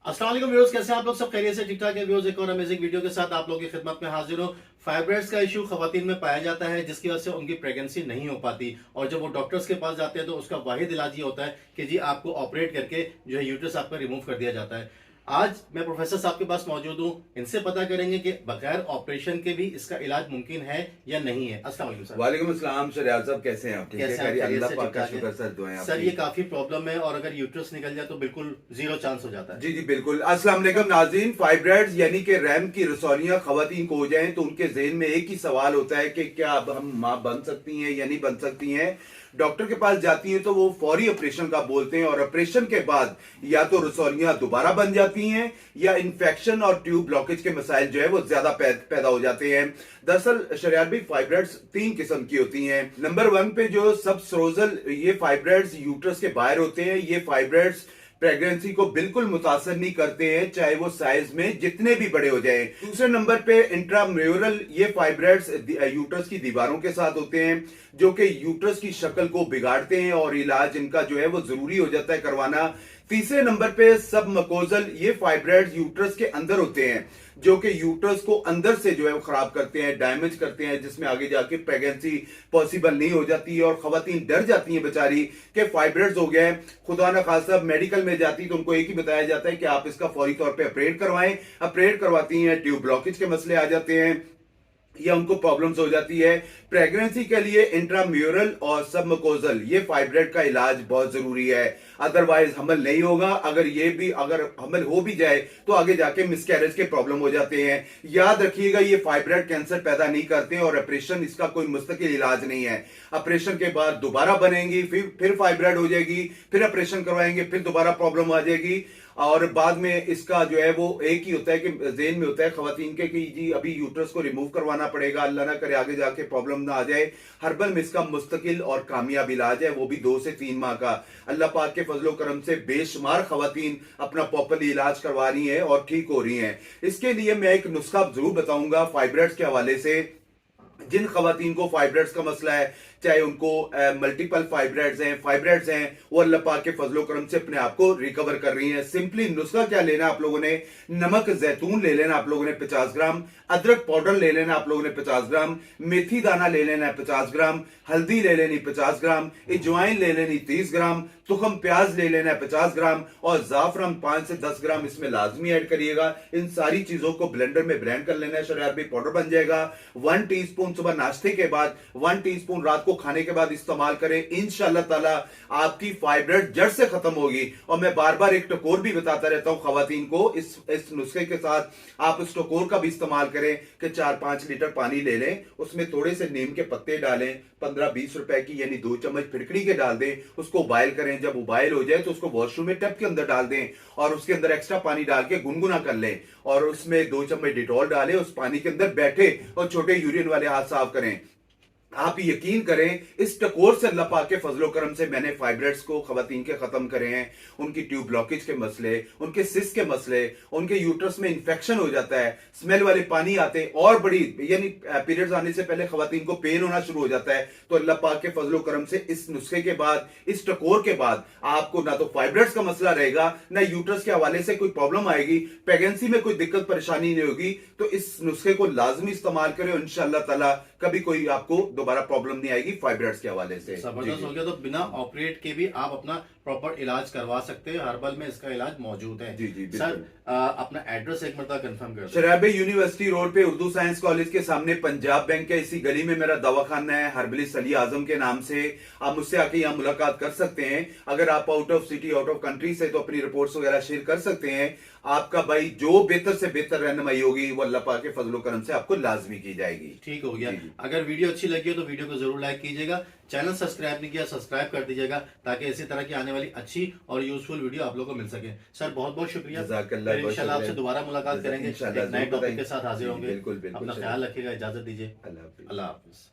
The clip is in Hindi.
अस्सलाम वालेकुम व्यूअर्स, कैसे हैं आप लोग? सब खैरियत से? ठीक ठाक है व्यूअर्स। एक और अमेजिंग वीडियो के साथ आप लोगों की खिदमत में हाजिर हूं। फाइब्रॉइड्स का इशू खवातीन में पाया जाता है, जिसकी वजह से उनकी प्रेगनेंसी नहीं हो पाती, और जब वो डॉक्टर्स के पास जाते हैं तो उसका वाहिद इलाज ये होता है कि जी आपको ऑपरेट करके जो है यूट्रस आपका रिमूव कर दिया जाता है। आज मैं प्रोफेसर साहब के पास मौजूद हूं, इनसे पता करेंगे कि बगैर ऑपरेशन के भी इसका इलाज मुमकिन है या नहीं है। अस्सलाम वालेकुम सर। वालेकुम अस्सलाम शरियार साहब, कैसे हैं आप? ठीक है, कैसे हैं? खैरियत? खैरियत अल्लाह से? पाक ठीक का ठाक है शुक्र सर, दुआएं सर। आपकी। ये काफी प्रॉब्लम है, और अगर यूट्रस निकल जाए तो बिल्कुल जीरो चांस हो जाता है। जी जी बिल्कुल। अस्सलाम वालेकुम नाज़रीन। फाइब्रॉइड्स यानी कि रहम की रसौलियां खवातीन को हो जाएं तो उनके ज़हन में एक ही सवाल होता है कि क्या अब हम मां बन सकती हैं या नहीं बन सकती हैं। डॉक्टर के पास जाती हैं तो वो फौरी ऑपरेशन का बोलते हैं, और ऑपरेशन के बाद या तो रसौलियां दोबारा बन जाती हैं या इन्फेक्शन और ट्यूब ब्लॉकेज के मसाइल जो है वो ज्यादा पैदा हो जाते हैं। दरअसल शरियार भाई, फाइब्रॉइड्स तीन किस्म की होती हैं। नंबर वन पे जो सब सरोजल ये फाइब्रॉइड्स यूट्रस के बाहर होते हैं, ये फाइब्रॉइड्स प्रेगनेंसी को बिल्कुल मुतासर नहीं करते हैं, चाहे वो साइज में जितने भी बड़े हो जाएं। दूसरे नंबर पे इंट्राम्यूरल ये फाइब्रॉइड्स यूट्रस की दीवारों के साथ होते हैं, जो कि यूट्रस की शक्ल को बिगाड़ते हैं और इलाज इनका जो है वो जरूरी हो जाता है करवाना। तीसरे नंबर पे सब मकोजल ये फाइब्रॉइड्स यूट्रस के अंदर होते हैं, जो कि यूट्रस को अंदर से जो है वो खराब करते हैं, डैमेज करते हैं, जिसमें आगे जाके प्रेगनेंसी पॉसिबल नहीं हो जाती है। और खवातीन डर जाती हैं बेचारी कि फाइब्रॉइड्स हो गया है। खुदा ना खासा मेडिकल में जाती तो उनको एक ही बताया जाता है कि आप इसका फौरी तौर पे ऑपरेट करवाएं। ऑपरेट करवाती हैं, ट्यूब ब्लॉकेज के मसले आ जाते हैं या उनको प्रॉब्लम्स हो जाती है। प्रेगनेंसी के लिए इंट्राम्यूरल और सबमकोजल ये फाइब्रॉइड का इलाज बहुत जरूरी है, अदरवाइज हमल नहीं होगा। अगर हमल हो भी जाए तो आगे जाके मिसकैरेज के प्रॉब्लम हो जाते हैं। याद रखिएगा, ये फाइब्रॉइड कैंसर पैदा नहीं करते हैं, और ऑपरेशन इसका कोई मुस्तकिल इलाज नहीं है। ऑपरेशन के बाद दोबारा बनेंगी, फिर फाइब्रॉइड हो जाएगी, फिर ऑपरेशन करवाएंगे, फिर दोबारा प्रॉब्लम आ जाएगी। और बाद में इसका जो है वो एक ही होता है कि जेन में होता है खवातीन के कि जी अभी यूट्रस को रिमूव करवाना पड़ेगा, अल्लाह ना करे आगे जाके प्रॉब्लम ना आ जाए। हर्बल में इसका मुस्तकिल और कामयाब इलाज है, वो भी 2 से 3 माह का। अल्लाह पाक के फजलो करम से बेशुमार खवातीन अपना प्रॉपरली इलाज करवा रही हैं और ठीक हो रही हैं। इसके लिए मैं एक नुस्खा जरूर बताऊंगा फाइब्रॉइड्स के हवाले से। जिन खवातीन को फाइब्रॉइड्स का मसला है, चाहे उनको मल्टीपल फाइब्रॉइड्स हैं, वो अल्लाह पाक के फजलो करम से अपने आप को रिकवर कर रही हैं। सिंपली नुस्खा क्या लेना आप लोगों ने, नमक जैतून ले लेना आप लोगों ने 50 ग्राम, अदरक पाउडर ले लेना आप लोगों ने 50 ग्राम, मेथी दाना ले लेना है 50 ग्राम, हल्दी ले लेनी 50 ग्राम, अजवाइन ले लेनी 30 ग्राम, तुखम प्याज ले लेना है 50 ग्राम, और जाफरान 5 से 10 ग्राम इसमें लाजमी ऐड करिएगा। इन सारी चीजों को ब्लेंडर में ब्लेंड कर लेना है, शरियार भी पाउडर बन जाएगा। 1 टीस्पून सुबह नाश्ते के बाद, 1 टीस्पून रात को खाने के बाद इस्तेमाल करें। इंशाअल्लाह ताला आपकी फाइब्रॉइड जड़ से खत्म होगी। और मैं बार बार एक टकोर भी बताता रहता हूं खवातीन को, इस नुस्खे के साथ आप इस टकोर का भी इस्तेमाल करें कि 4-5 लीटर पानी ले लें, उसमें थोड़े से नीम के पत्ते डालें, 15-20 रुपए की यानी 2 चम्मच फिटकड़ी के डाल दें, उसको बॉयल करें। जब उबाइल हो जाए तो उसको वॉशरूम में टब के अंदर डाल दें, और उसके अंदर एक्स्ट्रा पानी डाल के गुनगुना कर लें, और उसमें 2 चम्मच डिटॉल डालें, उस पानी के अंदर बैठे और छोटे यूरिन वाले हाथ साफ करें। आप यकीन करें, इस टकोर से अल्लाह पाक के फजलो करम से मैंने फाइब्रॉइड्स को खवातीन के खत्म करे हैं। उनकी ट्यूब ब्लॉकेज के मसले, उनके सिस्ट के मसले, उनके यूट्रस में इंफेक्शन हो जाता है, स्मेल वाले पानी आते, और बड़ी यानी पीरियड्स आने से पहले खवातीन को पेन होना शुरू हो जाता है। तो अल्लाह पाक के फजलो करम से इस नुस्खे के बाद, इस टकोर के बाद आपको ना तो फाइब्रॉइड्स का मसला रहेगा, ना यूट्रस के हवाले से कोई प्रॉब्लम आएगी, प्रेगनेंसी में कोई दिक्कत परेशानी नहीं होगी। तो इस नुस्खे को लाजमी इस्तेमाल करें, इंशाअल्लाह ताला कभी कोई आपको दोबारा प्रॉब्लम नहीं आएगी फाइब्रॉइड्स के हवाले से। जबरदस्त हो गया। तो बिना ऑपरेट के भी आप अपना प्रॉपर इलाज करवा सकते हैं, हर्बल में इसका इलाज मौजूद है। जी जी सर, अपना एड्रेस एक मरतबा कंफर्म कर दो। शराबे यूनिवर्सिटी रोड पे उर्दू साइंस कॉलेज के सामने पंजाब बैंक के इसी गली में मेरा दवाखाना है, हर्बलिस्ट अली आजम के नाम से। आप मुझसे आके यहाँ मुलाकात कर सकते हैं। अगर आप out of city, out of country से, तो अपनी रिपोर्ट्स वगैरह शेयर कर सकते हैं। आपका भाई जो बेहतर से बेहतर रहनुमाई होगी वो अल्लाह पाक के फजलो करम से आपको लाजमी की जाएगी। ठीक हो गया। अगर वीडियो अच्छी लगी हो तो वीडियो को जरूर लाइक कीजिएगा, चैनल सब्सक्राइब नहीं किया सब्सक्राइब कर दीजिएगा, ताकि इसी तरह की आने वाली अच्छी और यूजफुल वीडियो आप लोगों को मिल सके। सर बहुत बहुत शुक्रिया। इंशाल्लाह आपसे दोबारा मुलाकात करेंगे, एक नए टॉपिक के साथ हाजिर होंगे। बिल्कुल बिल्कुल। अपना ख्याल रखिएगा, इजाजत दीजिए। अल्लाह हाफिज। अल्लाह हाफिज।